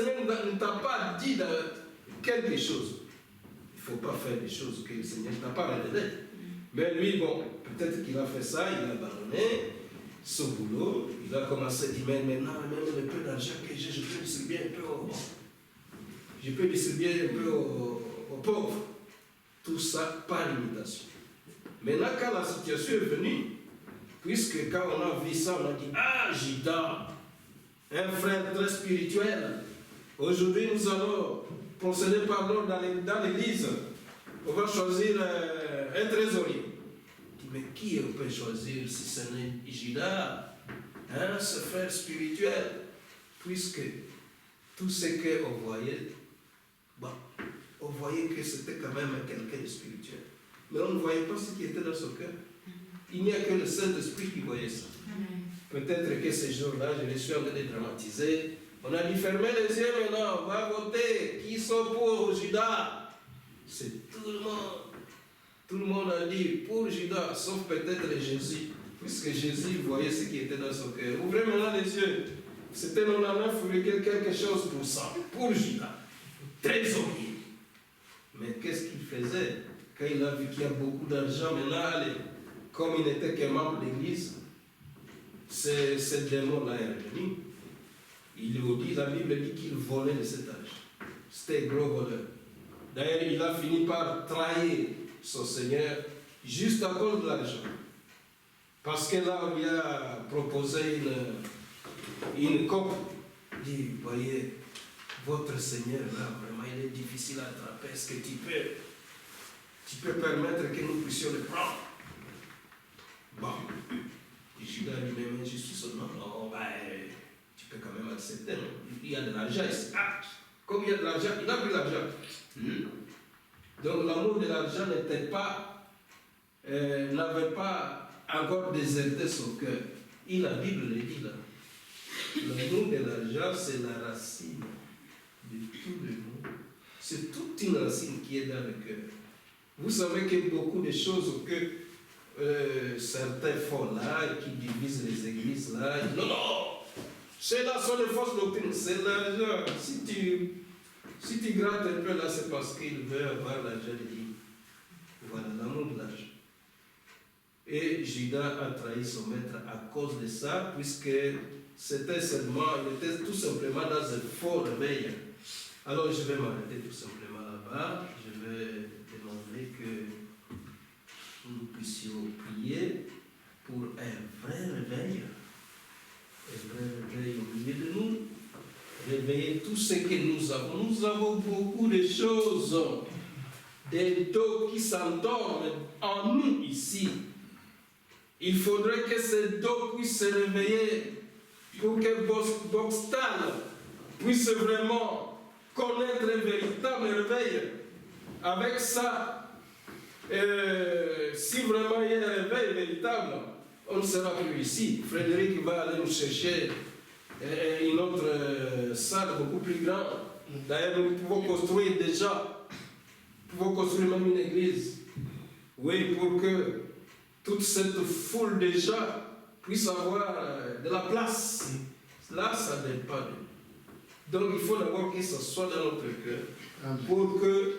Seigneur ne t'a pas dit quelque chose. Il ne faut pas faire des choses que le Seigneur ne t'a pas révélées. Mais lui, bon, peut-être qu'il a fait ça, il a abandonné son boulot, il a commencé à dire, mais maintenant, même le peu d'argent que j'ai, je peux distribuer un peu aux pauvres. Tout ça par limitation. Maintenant, quand la situation est venue, puisque quand on a vu ça, on a dit, ah, Judas, un frère très spirituel, aujourd'hui nous allons procéder par l'ordre dans l'église, on va choisir un trésorier. Mais qui on peut choisir si ce n'est Judas, ce frère spirituel, puisque tout ce qu'on voyait, bon, on voyait que c'était quand même quelqu'un de spirituel. Mais on ne voyait pas ce qui était dans son cœur. Il n'y a que le Saint-Esprit qui voyait ça. Peut-être que ces jours-là, je les suis en train de dramatiser. On a dit fermez les yeux maintenant, on va voter. Qui sont pour Judas? C'est tout le monde. Tout le monde a dit pour Judas, sauf peut-être Jésus, puisque Jésus voyait ce qui était dans son cœur. Ouvrez maintenant les yeux. C'était 99, quelque chose pour ça, pour Judas. Trésorier. Mais qu'est-ce qu'il faisait? Quand il a vu qu'il y a beaucoup d'argent, maintenant, allez, comme il n'était qu'un membre de l'église, ce démon-là est revenu. Il dit, la Bible dit qu'il volait de cet âge. C'était un gros voleur. D'ailleurs, il a fini par trahir son Seigneur juste à cause de l'argent. Parce que là, on lui a proposé une coupe. Il dit, voyez, votre Seigneur, là, vraiment, il est difficile à attraper. Est-ce que tu peux permettre que nous puissions le prendre? Bon, Judas lui-même, je suis seulement, non, tu peux quand même accepter. Il y a de l'argent ici. Ah, comme il y a de l'argent, il a pris l'argent. Donc l'amour de l'argent n'avait pas encore déserté son cœur. Et la Bible le dit là. L'amour de l'argent, c'est la racine de tout le monde. C'est toute une racine qui est dans le cœur. Vous savez qu'il y a beaucoup de choses que certains font là, et qui divisent les églises là. Non, non, c'est là sont les fausses doctrines. C'est l'argent. Si tu grattes un peu là, c'est parce qu'il veut avoir l'argent de Dieu. Voilà, l'amour de l'argent. Et Judas a trahi son maître à cause de ça, puisque c'était seulement, il était tout simplement dans un faux réveil. Alors je vais m'arrêter tout simplement là-bas. Je vais demander que nous puissions prier pour un vrai réveil. Un vrai réveil au milieu de nous. Réveiller tout ce que nous avons. Nous avons beaucoup de choses, des dos qui s'endorment en nous ici. Il faudrait que ces dos puissent se réveiller pour que Boxtal puisse vraiment connaître un véritable réveil. Avec ça, si vraiment il y a un réveil véritable, on ne sera plus ici. Frédéric va aller nous chercher une autre salle beaucoup plus grande. D'ailleurs, nous pouvons construire déjà, nous pouvons construire même une église. Oui, pour que toute cette foule déjà puisse avoir de la place. Là, ça ne dépend de nous. Donc, il faut d'abord que ça soit dans notre cœur pour que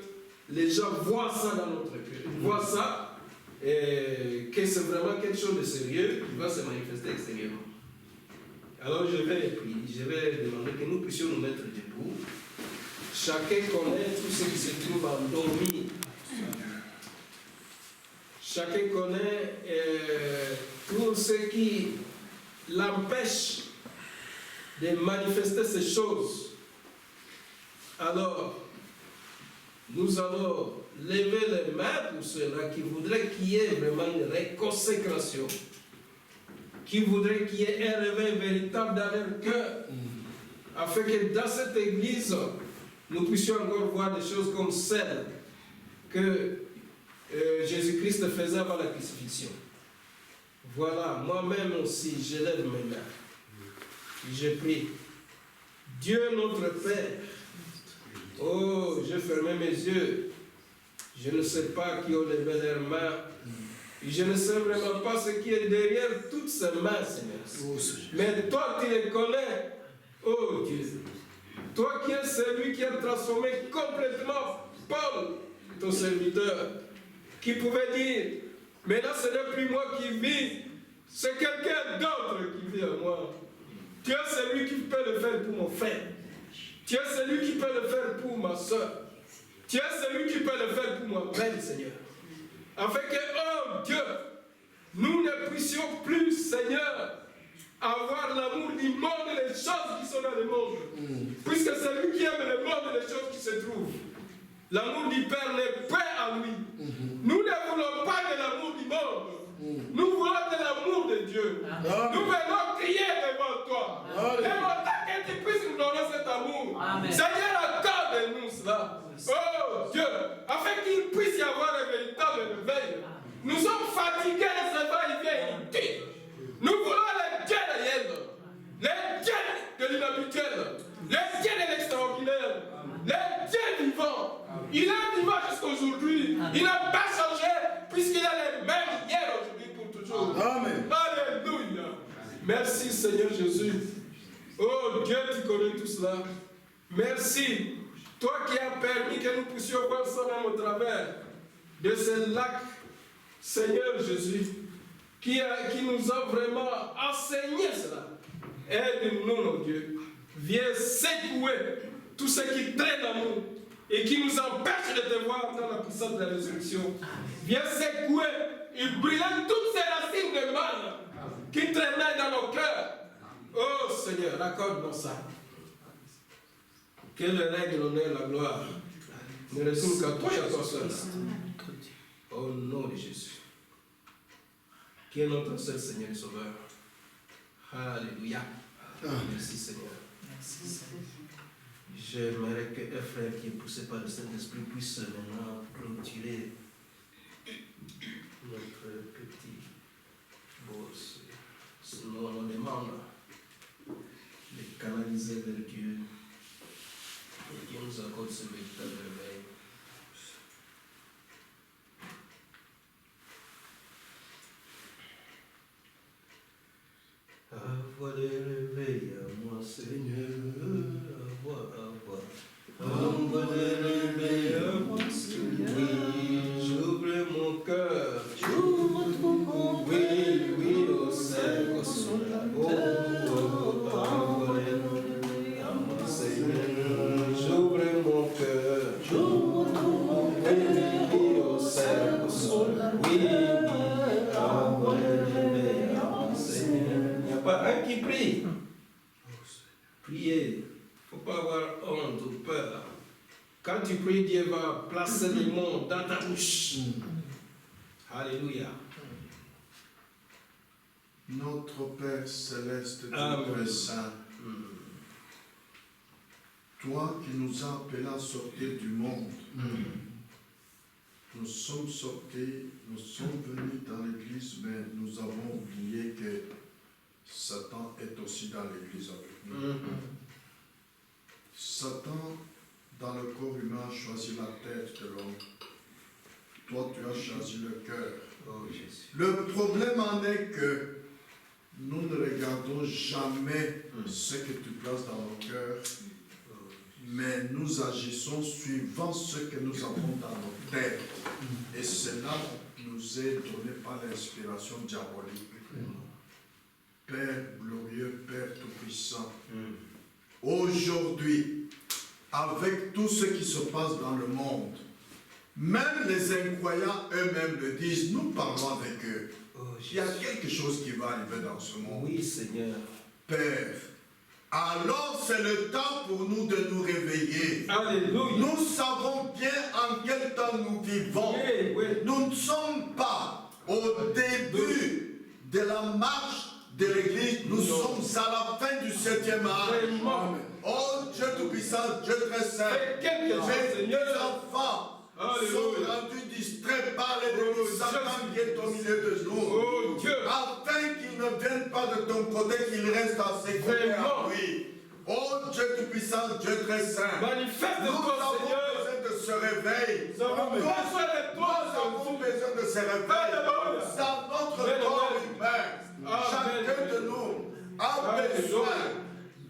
les gens voient ça dans notre cœur. Ils voient ça et que c'est vraiment quelque chose de sérieux qui va se manifester extérieurement. Alors je vais demander que nous puissions nous mettre debout. Chacun connaît tout ce qui se trouve endormi. Chacun connaît tout ce qui l'empêche de manifester ces choses. Alors, nous allons lever les mains pour ceux-là qui voudraient qu'il y ait vraiment une réconsécration, qui voudraient qu'il y ait un réveil véritable dans leur cœur, afin que dans cette église, nous puissions encore voir des choses comme celles que Jésus-Christ faisait avant la crucifixion. Voilà, moi-même aussi, je lève mes mains. Je prie. Dieu notre Père, oh, je fermais mes yeux. Je ne sais pas qui ont levé leurs mains. Je ne sais vraiment pas ce qui est derrière toutes ces mains, Seigneur. Mais toi, tu les connais. Oh Dieu. Toi qui es celui qui a transformé complètement Paul, ton serviteur, qui pouvait dire, maintenant ce n'est plus moi qui vis, c'est quelqu'un d'autre qui vit en moi. Tu es celui qui peut le faire pour mon frère. Tu es celui qui peut le faire pour ma soeur. Tu es celui qui peut le faire pour moi-même, Seigneur. Afin que, oh Dieu, nous ne puissions plus, Seigneur, avoir l'amour du monde et les choses qui sont dans le monde. Puisque c'est lui qui aime le monde et les choses qui se trouvent. L'amour du Père n'est pas à lui. Nous ne voulons pas de l'amour du monde. Nous voulons de l'amour de Dieu. Nous venons crier devant toi. Demandons que tu puisses nous donner cet amour. Seigneur, accorde-nous cela. Oh Dieu, afin qu'il puisse y avoir un véritable réveil. Nous sommes fatigués de ce va-et-vient inutile. Nous voulons les dieux de Yézor, les dieux de l'inhabituel, les dieux de l'extraordinaire, les dieux vivants. Il est vivant jusqu'aujourd'hui. Il n'a pas changé puisqu'il est le même hier, aujourd'hui, pour toujours. Amen. Alléluia. Merci Seigneur Jésus. Oh Dieu, tu connais tout cela. Merci. Toi qui as permis que nous puissions voir ça même au travers de ce lac, Seigneur Jésus, qui nous a vraiment enseigné cela. Aide-nous, mon Dieu. Viens secouer tout ce qui traîne à nous et qui nous empêche de te voir dans la puissance de la résurrection. Viens secouer et brûler toutes ces racines de mal qui traînaient dans nos cœurs. Oh Seigneur, accorde-nous ça. Que le règne, l'honneur, la gloire ne retournent qu'à toi et à toi seul. Au nom de Jésus, qui est notre seul Seigneur et Sauveur. Alléluia. Merci Seigneur. J'aimerais que un frère qui est poussé par le Saint-Esprit puisse maintenant clôturer notre petit boss. Sinon, on demande de canaliser vers Dieu et qui nous accorde ce véritable réveil. Avoir des réveils à moi, Seigneur, avoir des réveils à moi, Seigneur. Oui, j'ouvre mon cœur, j'ouvre tout mon cœur. Oui, au sein, au son avoir des réveils à moi, Seigneur. J'ouvre mon cœur, j'ouvre tout mon cœur. Oui, au sein, au son oui, avoir des réveils à moi, Seigneur. Pas un qui prie. Priez. Il ne faut pas avoir honte ou peur. Quand tu pries, Dieu va placer les mots dans ta bouche. Alléluia. Notre Père céleste, Dieu très saint, toi qui nous as appelés à sortir du monde, nous sommes sortis, nous sommes venus dans l'église, mais nous avons oublié que Satan est aussi dans l'église avec nous. Satan, dans le corps humain, a choisi la tête de l'homme. Toi, tu as choisi le cœur. Oh, Jésus. Le problème en est que nous ne regardons jamais ce que tu places dans nos cœurs, mais nous agissons suivant ce que nous avons dans nos têtes. Et cela nous est donné par l'inspiration diabolique. Père glorieux, Père tout-puissant, aujourd'hui, avec tout ce qui se passe dans le monde, même les incroyants eux-mêmes le disent, nous parlons avec eux. Il y a quelque chose qui va arriver dans ce monde. Oui, Seigneur. Père, alors c'est le temps pour nous de nous réveiller. Alléluia. Nous savons bien en quel temps nous vivons. Oui, oui. Nous ne sommes pas au début de la marche de l'église, nous sommes à la fin du 7e âge. Oh Dieu tout-puissant, Dieu très saint, mes enfants sont rendus distraits par l'ennemi Satan qui est au milieu de nous. Afin qu'ils ne viennent pas de ton côté, qu'ils restent à ses côtés à lui. Oh Dieu tout-puissant, Dieu très saint, nous avons besoin de ce réveil. Nous avons besoin de ce réveil dans notre corps humain. Chacun de nous a besoin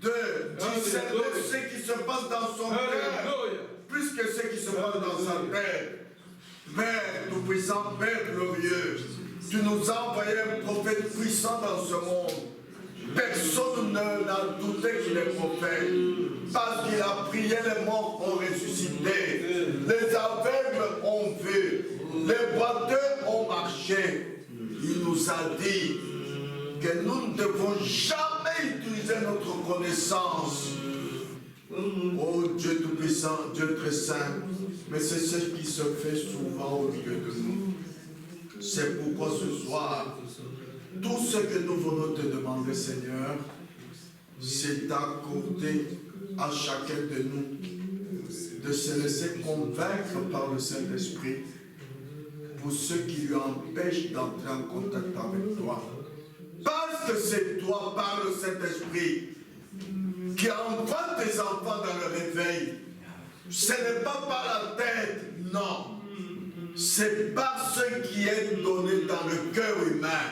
de discerner ce qui se passe passe dans son cœur, plus que ce qui se passe dans sa tête. Père tout-puissant, Père glorieux, tu nous as envoyé un prophète puissant dans ce monde. Personne n'a douté qu'il est prophète. Parce qu'il a prié, les morts ont ressuscité. Les aveugles ont vu. Les boiteux ont marché. Il nous a dit que nous ne devons jamais utiliser notre connaissance. Oh Dieu tout-puissant, Dieu très saint, mais c'est ce qui se fait souvent au milieu de nous. C'est pourquoi ce soir, tout ce que nous venons te demander, Seigneur, c'est d'accorder à chacun de nous de se laisser convaincre par le Saint-Esprit pour ceux qui lui empêchent d'entrer en contact avec toi. Parce que c'est toi, par le Saint-Esprit, qui envoie tes enfants dans le réveil. Ce n'est pas par la tête, non. C'est par ce qui est donné dans le cœur humain.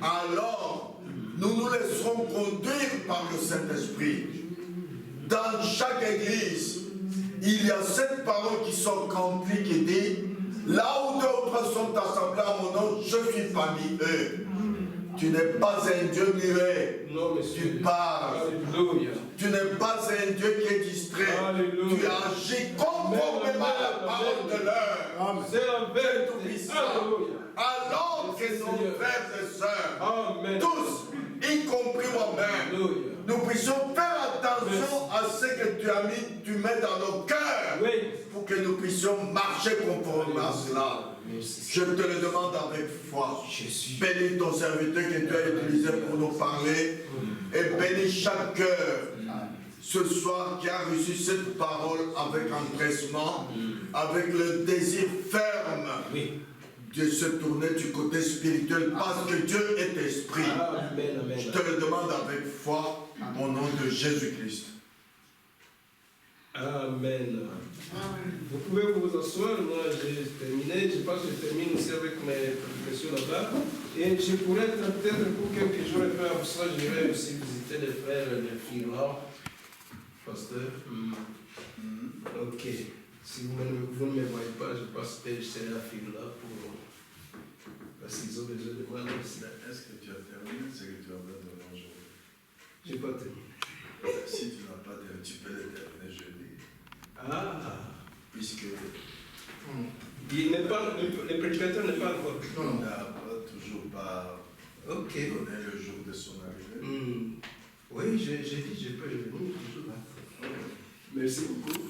Alors, nous nous laisserons conduire par le Saint-Esprit. Dans chaque église, il y a cette parole qui sont remplies qui dit, là où deux ou trois sont assemblés à mon nom, je suis parmi eux. Tu n'es pas un Dieu muet. Tu parles. Alléluia. Tu n'es pas un Dieu qui est distrait. Alléluia. Tu agis conformément à la parole de l'heure. C'est la vérité. Alors que nos frères et sœurs, tous, y compris moi-même, nous puissions faire attention à ce que tu mets dans nos cœurs pour que nous puissions marcher conformément à cela. Je te le demande avec foi. Bénis ton serviteur que tu as utilisé pour nous parler et bénis chaque cœur ce soir qui a reçu cette parole avec empressement, avec le désir ferme de se tourner du côté spirituel parce que Dieu est esprit. Je te le demande avec foi au nom de Jésus-Christ. Amen. Vous pouvez vous asseoir, moi j'ai terminé, je pense que je termine aussi avec mes prédications là-bas. Et je pourrais peut-être pour quelques jours après ça, j'irai aussi visiter les frères et les filles là. Pasteur. Ok. Si vous ne me voyez pas, je pense que je serai à fille là pour. Parce qu'ils ont besoin de moi. Est-ce que tu as terminé ce que tu as besoin de manger? Je n'ai pas terminé. Si tu n'as pas terminé, tu peux le terminer jeudi. Puisque le prédicateur n'est pas encore. On n'a toujours pas donné le jour de son arrivée. Oui, j'ai dit, je peux venir toujours là. Merci beaucoup.